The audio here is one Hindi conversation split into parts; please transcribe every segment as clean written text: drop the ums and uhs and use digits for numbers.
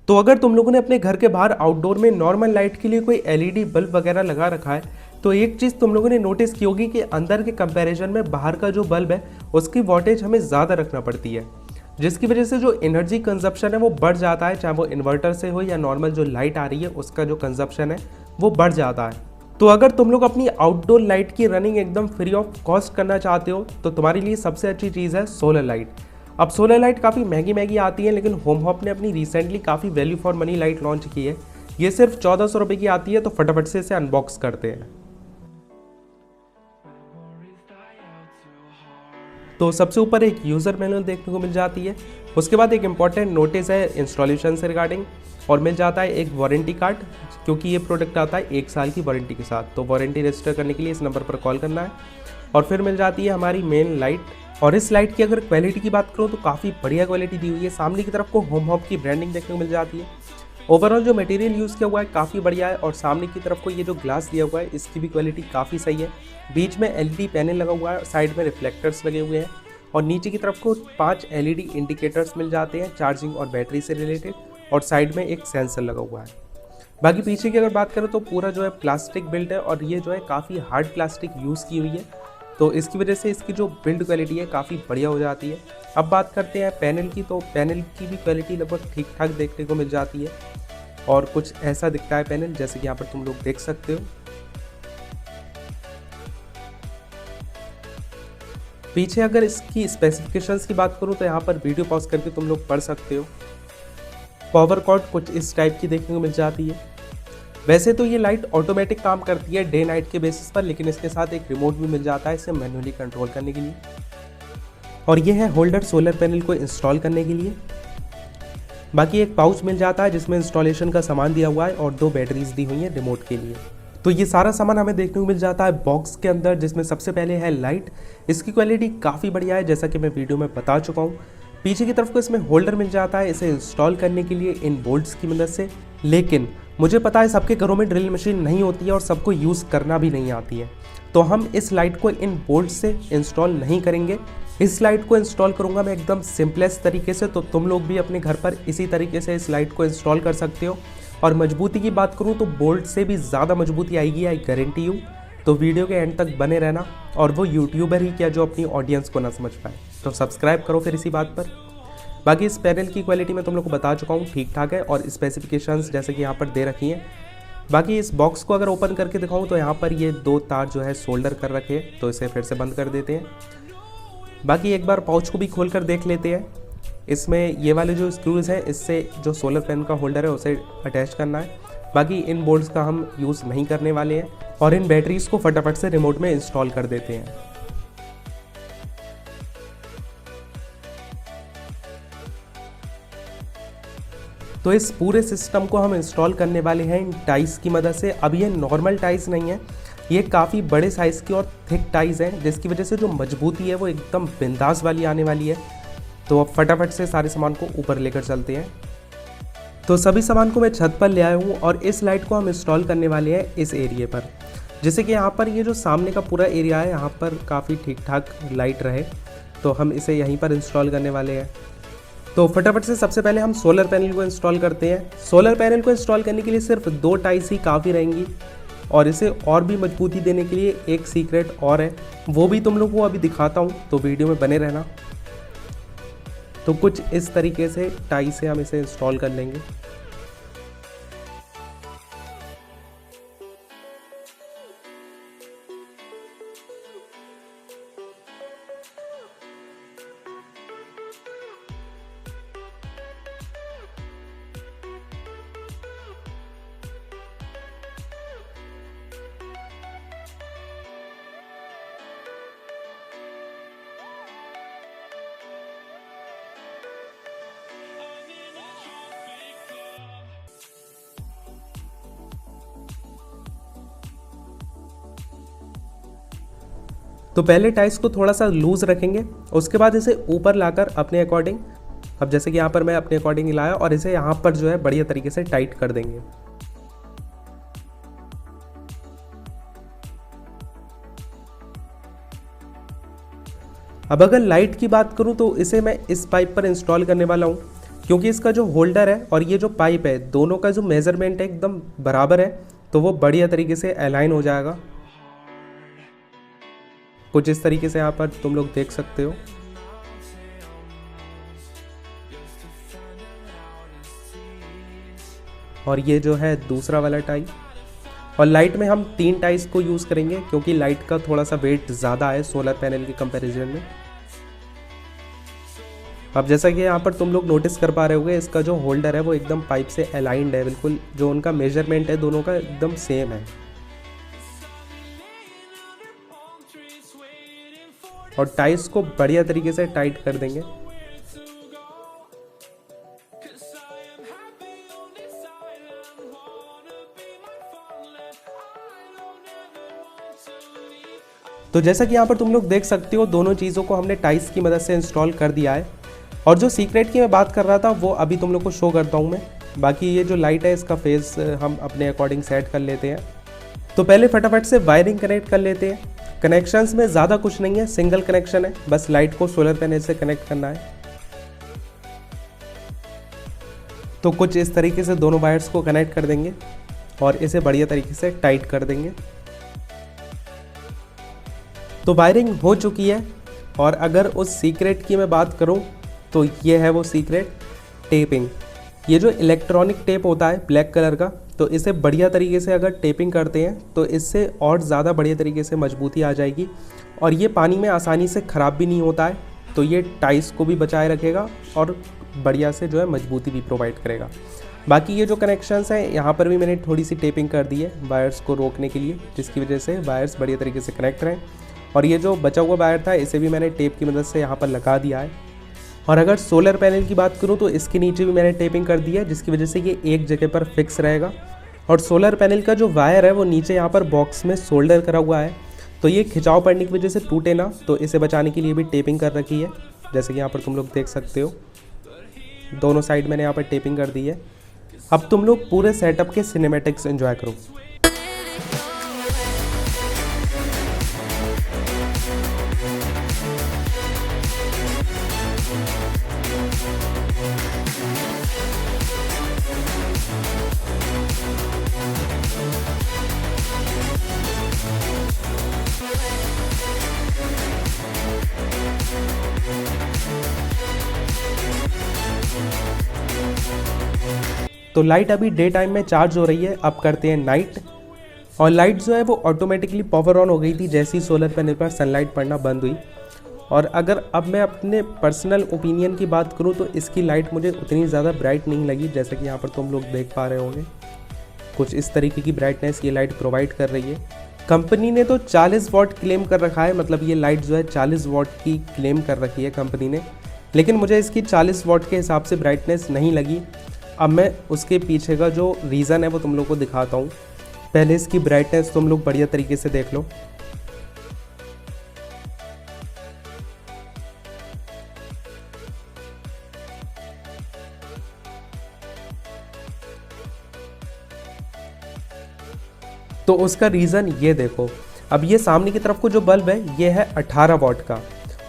तो अगर तुम लोगों ने अपने घर के बाहर आउटडोर में नॉर्मल लाइट के लिए कोई एलईडी बल्ब वगैरह लगा रखा है, तो एक चीज़ तुम लोगों ने नोटिस की होगी कि अंदर के कंपैरिजन में बाहर का जो बल्ब है उसकी वोल्टेज हमें ज़्यादा रखना पड़ती है, जिसकी वजह से जो एनर्जी कंजप्शन है वो बढ़ जाता है, चाहे वो इन्वर्टर से हो या नॉर्मल जो लाइट आ रही है उसका जो कंजप्शन है वो बढ़ जाता है। तो अगर तुम लोग अपनी आउटडोर लाइट की रनिंग एकदम फ्री ऑफ कॉस्ट करना चाहते हो तो तुम्हारे लिए सबसे अच्छी चीज़ है सोलर लाइट। अब सोलर लाइट काफ़ी महंगी महंगी आती है, लेकिन होम हॉप ने अपनी रिसेंटली काफ़ी value for money light launch की है। ये सिर्फ 1400 रुपये की आती है, तो फटाफट से इसे अनबॉक्स करते हैं। तो सबसे ऊपर एक यूज़र मैनुअल देखने को मिल जाती है, उसके बाद एक इंपॉर्टेंट नोटिस है इंस्टॉलेशन से रिगार्डिंग, और मिल जाता है एक वारंटी कार्ड, क्योंकि ये प्रोडक्ट आता है 1 साल की वारंटी के साथ। तो वारंटी रजिस्टर करने के लिए इस नंबर पर कॉल करना है। और फिर मिल जाती है हमारी मेन लाइट। और इस लाइट की अगर क्वालिटी की बात करूँ तो काफ़ी बढ़िया क्वालिटी दी हुई है। सामने की तरफ को होम हॉप की ब्रांडिंग देखने को मिल जाती है। ओवरऑल जो मटेरियल यूज़ किया हुआ है काफ़ी बढ़िया है, और सामने की तरफ को ये जो ग्लास दिया हुआ है इसकी भी क्वालिटी काफ़ी सही है। बीच में एलईडी पैनल लगा हुआ है, साइड में रिफ्लेक्टर्स लगे हुए हैं, और नीचे की तरफ को 5 एलईडी इंडिकेटर्स मिल जाते हैं चार्जिंग और बैटरी से रिलेटेड, और साइड में एक सेंसर लगा हुआ है। बाकी पीछे की अगर बात करें तो पूरा जो है प्लास्टिक बिल्ड है, और ये जो है काफ़ी हार्ड प्लास्टिक यूज़ की हुई है, तो इसकी वजह से इसकी जो बिल्ड क्वालिटी है काफ़ी बढ़िया हो जाती है। अब बात करते हैं पैनल की, तो पैनल की भी क्वालिटी लगभग ठीक ठाक देखने को मिल जाती है, और कुछ ऐसा दिखता है पैनल, जैसे कि यहाँ पर तुम लोग देख सकते हो। पीछे अगर इसकी स्पेसिफिकेशंस की बात करूँ तो यहाँ पर वीडियो पॉज करके तुम लोग पढ़ सकते हो। पावर कॉर्ड कुछ इस टाइप की देखने को मिल जाती है। वैसे तो ये लाइट ऑटोमेटिक काम करती है डे नाइट के बेसिस पर, लेकिन इसके साथ एक रिमोट भी मिल जाता है इसे मैन्युअली कंट्रोल करने के लिए। और ये है होल्डर सोलर पैनल को इंस्टॉल करने के लिए। बाकी एक पाउच मिल जाता है जिसमें इंस्टॉलेशन का सामान दिया हुआ है, और 2 बैटरीज दी हुई हैं रिमोट के लिए। तो ये सारा सामान हमें देखने को मिल जाता है बॉक्स के अंदर, जिसमें सबसे पहले है लाइट। इसकी क्वालिटी काफ़ी बढ़िया है, जैसा कि मैं वीडियो में बता चुका हूँ। पीछे की तरफ को इसमें होल्डर मिल जाता है इसे इंस्टॉल करने के लिए इन बोल्ट्स की मदद से, लेकिन मुझे पता है सबके घरों में ड्रिल मशीन नहीं होती है और सबको यूज़ करना भी नहीं आती है, तो हम इस लाइट को इन बोल्ट से इंस्टॉल नहीं करेंगे। इस लाइट को इंस्टॉल करूंगा मैं एकदम सिंपलेस्ट तरीके से, तो तुम लोग भी अपने घर पर इसी तरीके से इस लाइट को इंस्टॉल कर सकते हो। और मजबूती की बात करूं तो बोल्ट से भी ज़्यादा मजबूती आएगी, आई गारंटी यू। तो वीडियो के एंड तक बने रहना, और वो यूट्यूबर ही क्या जो अपनी ऑडियंस को ना समझ पाए, तो सब्सक्राइब करो फिर इसी बात पर। बाकी इस पैनल की क्वालिटी मैं तुम लोग को बता चुका हूँ, ठीक ठाक है, और स्पेसिफिकेशंस जैसे कि यहाँ पर दे रखी हैं। बाकी इस बॉक्स को अगर ओपन करके दिखाऊँ तो यहाँ पर ये 2 तार जो है सोल्डर कर रखे हैं, तो इसे फिर से बंद कर देते हैं। बाकी एक बार पाउच को भी खोल कर देख लेते हैं। इसमें ये वाले जो स्क्रूज हैं इससे जो सोलर पैनल का होल्डर है उसे अटैच करना है। बाकी इन बोल्ट्स का हम यूज़ नहीं करने वाले हैं, और इन बैटरीज को फटाफट से रिमोट में इंस्टॉल कर देते हैं। तो इस पूरे सिस्टम को हम इंस्टॉल करने वाले हैं इन टाइल्स की मदद से। अब ये नॉर्मल टाइल्स नहीं है, ये काफ़ी बड़े साइज़ की और थिक टाइल्स हैं, जिसकी वजह से जो मजबूती है वो एकदम बिंदास वाली आने वाली है। तो अब फटाफट से सारे सामान को ऊपर लेकर चलते हैं। तो सभी सामान को मैं छत पर ले आया हूँ, और इस लाइट को हम इंस्टॉल करने वाले हैं इस एरिया पर। जैसे कि यहाँ पर ये जो सामने का पूरा एरिया है यहाँ पर काफ़ी ठीक ठाक लाइट रहे, तो हम इसे यहीं पर इंस्टॉल करने वाले हैं। तो फटाफट से सबसे पहले हम सोलर पैनल को इंस्टॉल करते हैं। सोलर पैनल को इंस्टॉल करने के लिए सिर्फ 2 टाइल्स ही काफ़ी रहेंगी, और इसे और भी मजबूती देने के लिए एक सीक्रेट और है, वो भी तुम लोगों को अभी दिखाता हूँ, तो वीडियो में बने रहना। तो कुछ इस तरीके से टाई से हम इसे इंस्टॉल कर लेंगे। तो पहले टाइल्स को थोड़ा सा लूज़ रखेंगे, उसके बाद इसे ऊपर लाकर अपने अकॉर्डिंग, अब जैसे कि यहाँ पर मैं अपने अकॉर्डिंग लाया, और इसे यहाँ पर जो है बढ़िया तरीके से टाइट कर देंगे। अब अगर लाइट की बात करूँ तो इसे मैं इस पाइप पर इंस्टॉल करने वाला हूँ। क्योंकि इसका जो होल्डर है और ये जो पाइप है दोनों का जो मेज़रमेंट है एकदम बराबर है, तो वो बढ़िया तरीके से अलाइन हो जाएगा। कुछ इस तरीके से यहाँ पर तुम लोग देख सकते हो। और ये जो है दूसरा वाला टाई। और लाइट में हम 3 टाइस को यूज़ करेंगे क्योंकि लाइट का थोड़ा सा वेट ज़्यादा है सोलर पैनल के कंपैरिजन में। अब जैसा कि यहाँ पर तुम लोग नोटिस कर पा रहे होगे, इसका जो होल्डर है वो एकदम पाइप से अलाइंड है, बिल्कुल जो उनका मेजरमेंट है दोनों का एकदम सेम है। और टाइस को बढ़िया तरीके से टाइट कर देंगे। तो जैसा कि यहाँ पर तुम लोग देख सकते हो, दोनों चीज़ों को हमने टाइस की मदद से इंस्टॉल कर दिया है। और जो सीक्रेट की मैं बात कर रहा था वो अभी तुम लोग को शो करता हूँ मैं। बाकी ये जो लाइट है इसका फेस हम अपने अकॉर्डिंग सेट कर लेते हैं। तो पहले फटाफट से वायरिंग कनेक्ट कर लेते हैं। कनेक्शंस में ज़्यादा कुछ नहीं है, सिंगल कनेक्शन है, बस लाइट को सोलर पैनल से कनेक्ट करना है। तो कुछ इस तरीके से दोनों वायर्स को कनेक्ट कर देंगे और इसे बढ़िया तरीके से टाइट कर देंगे। तो वायरिंग हो चुकी है। और अगर उस सीक्रेट की मैं बात करूं तो ये है वो सीक्रेट, टेपिंग। ये जो इलेक्ट्रॉनिक टेप होता है ब्लैक कलर का, तो इसे बढ़िया तरीके से अगर टेपिंग करते हैं तो इससे और ज़्यादा बढ़िया तरीके से मजबूती आ जाएगी। और ये पानी में आसानी से ख़राब भी नहीं होता है, तो ये टाइस को भी बचाए रखेगा और बढ़िया से जो है मजबूती भी प्रोवाइड करेगा। बाकी ये जो कनेक्शंस हैं यहाँ पर भी मैंने थोड़ी सी टेपिंग कर दी है वायर्स को रोकने के लिए, जिसकी वजह से वायर्स बढ़िया तरीके से कनेक्ट रहें। और ये जो बचा हुआ वायर था इसे भी मैंने टेप की मदद से यहाँ पर लगा दिया है। और अगर सोलर पैनल की बात करूँ तो इसके नीचे भी मैंने टेपिंग कर दी है, जिसकी वजह से ये एक जगह पर फिक्स रहेगा। और सोलर पैनल का जो वायर है वो नीचे यहाँ पर बॉक्स में सोल्डर करा हुआ है, तो ये खिंचाव पड़ने की वजह से टूटे ना, तो इसे बचाने के लिए भी टेपिंग कर रखी है। जैसे कि यहाँ पर तुम लोग देख सकते हो, दोनों साइड मैंने यहाँ पर टेपिंग कर दी है। अब तुम लोग पूरे सेटअप के सिनेमैटिक्स एंजॉय करो। तो लाइट अभी डे टाइम में चार्ज हो रही है, अब करते हैं नाइट। और लाइट जो है वो ऑटोमेटिकली पावर ऑन हो गई थी जैसे ही सोलर पैनल पर सनलाइट पड़ना बंद हुई। और अगर अब मैं अपने पर्सनल ओपिनियन की बात करूं तो इसकी लाइट मुझे उतनी ज़्यादा ब्राइट नहीं लगी, जैसे कि यहाँ पर तुम लोग देख पा रहे होंगे। कुछ इस तरीके की ब्राइटनेस ये लाइट प्रोवाइड कर रही है। कंपनी ने तो 40 वॉट क्लेम कर रखा है, मतलब ये लाइट जो है 40 वॉट की क्लेम कर रखी है कंपनी ने, लेकिन मुझे इसकी 40 वॉट के हिसाब से ब्राइटनेस नहीं लगी। अब मैं उसके पीछे का जो रीज़न है वो तुम लोग को दिखाता हूँ। पहले इसकी ब्राइटनेस तुम लोग बढ़िया तरीके से देख लो। तो उसका रीज़न ये देखो, अब ये सामने की तरफ को जो बल्ब है ये है 18 वॉट का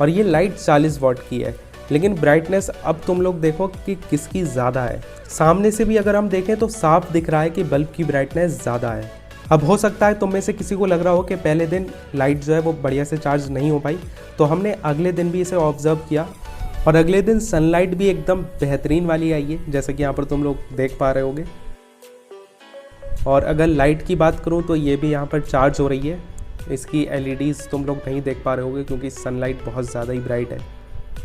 और ये लाइट 40 वॉट की है, लेकिन ब्राइटनेस अब तुम लोग देखो कि किसकी ज़्यादा है। सामने से भी अगर हम देखें तो साफ दिख रहा है कि बल्ब की ब्राइटनेस ज़्यादा है। अब हो सकता है तुम में से किसी को लग रहा हो कि पहले दिन लाइट जो है वो बढ़िया से चार्ज नहीं हो पाई, तो हमने अगले दिन भी इसे ऑब्जर्व किया और अगले दिन सनलाइट भी एकदम बेहतरीन वाली आई है, जैसे कि यहाँ पर तुम लोग देख पा रहे होगे। और अगर लाइट की बात करूँ तो ये भी यहाँ पर चार्ज हो रही है। इसकी LEDs तुम लोग नहीं देख पा रहे होगे क्योंकि सनलाइट बहुत ज़्यादा ही ब्राइट है।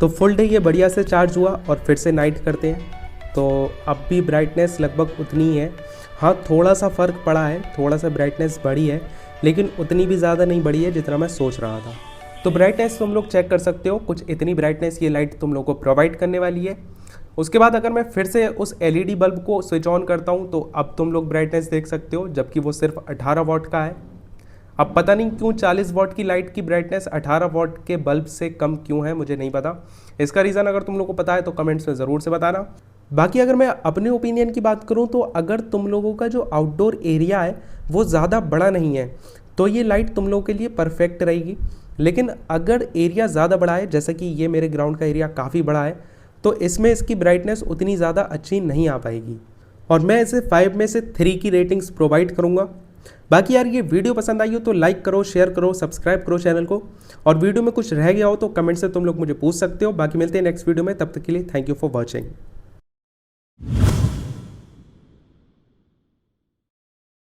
तो फुल डे ये बढ़िया से चार्ज हुआ और फिर से नाइट करते हैं, तो अब भी ब्राइटनेस लगभग उतनी ही है। हाँ, थोड़ा सा फ़र्क पड़ा है, थोड़ा सा ब्राइटनेस बढ़ी है, लेकिन उतनी भी ज़्यादा नहीं बढ़ी है जितना मैं सोच रहा था। तो ब्राइटनेस तुम लोग चेक कर सकते हो, कुछ इतनी ब्राइटनेस ये लाइट तुम लोग को प्रोवाइड करने वाली है। उसके बाद अगर मैं फिर से उस LED बल्ब को स्विच ऑन करता हूँ तो अब तुम लोग ब्राइटनेस देख सकते हो, जबकि वो सिर्फ 18 वॉट का है। अब पता नहीं क्यों 40 वॉट की लाइट की ब्राइटनेस 18 वॉट के बल्ब से कम क्यों है, मुझे नहीं पता। इसका रीज़न अगर तुम लोग को पता है तो कमेंट्स में ज़रूर से बताना। बाकी अगर मैं अपने ओपिनियन की बात करूं तो अगर तुम लोगों का जो आउटडोर एरिया है वो ज़्यादा बड़ा नहीं है तो ये लाइट तुम लोगों के लिए परफेक्ट रहेगी। लेकिन अगर एरिया ज़्यादा बड़ा है, जैसे कि ये मेरे ग्राउंड का एरिया काफ़ी बड़ा है, तो इसमें इसकी ब्राइटनेस उतनी ज़्यादा अच्छी नहीं आ पाएगी और मैं इसे 5 में से 3 की रेटिंग्स प्रोवाइड करूँगा। बाकी यार ये वीडियो पसंद आई हो तो लाइक करो, शेयर करो, सब्सक्राइब करो चैनल को, और वीडियो में कुछ रह गया हो तो कमेंट से तुम लोग मुझे पूछ सकते हो। बाकी मिलते हैं नेक्स्ट वीडियो में, तब तक के लिए थैंक यू फॉर वॉचिंग।